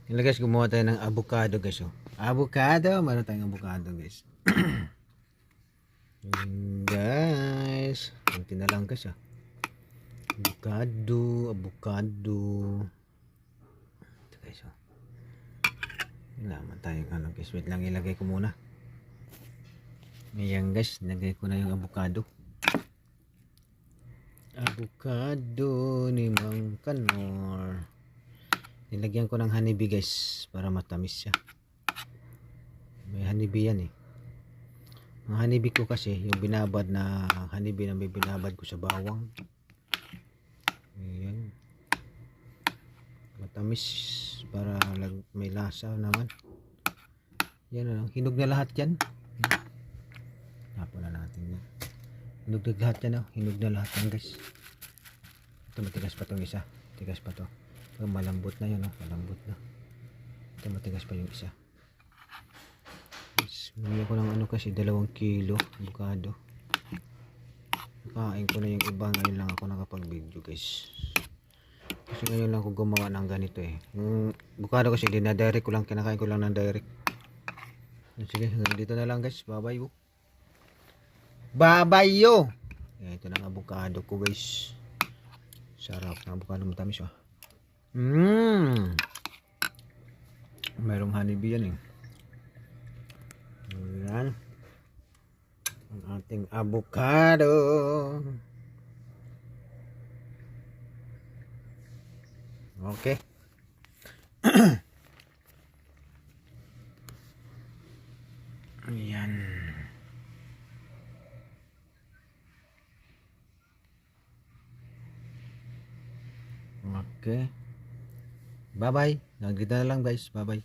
Yun guys, gumawa tayo ng avocado guys. Oh. Avocado, meron tayong avocado guys. Guys, konti na lang guys. Avocado. Ito guys. Oh. Naman tayong ano guys. Wait lang, ilagay ko muna. Ayan guys, nilagay ko na yung avocado. Avocado ni Mang Kanor. Nilagyan ko ng honeybee guys para matamis siya. May honeybee yan eh. Ang honeybee ko kasi yung binabad na honeybee na may binabad ko sa bawang. Ayan. Matamis para may lasa naman. Yan na lang. Hinog na lahat yan. Tapon na natin yan. Hinog na lahat yan. Oh. Hinog na lahat yan guys. Ito matigas pa itong isa. Matigas pa to. Malambot na yan. Oh. Malambot na. Ito matigas pa yung isa. Bumili ko ng ano kasi 2 kilo avocado. Kain ko na yung iba. Ngayon lang ako nakapag-video guys. Kasi ngayon lang ako gumawa ng ganito eh. Yung avocado kasi dinadirect ko lang. Kinakain ko lang ng direct. Sige, dito na lang guys. Bye bye yo. Bye bye yo. Ito na ang avocado ko guys. Sarap na avocado, matamis oh. Mayroong honeybee yan eh. Ayan. Ang ating avocado. Okay. Ayan. Okay. Bye bye. Nandito na lang guys. Bye bye.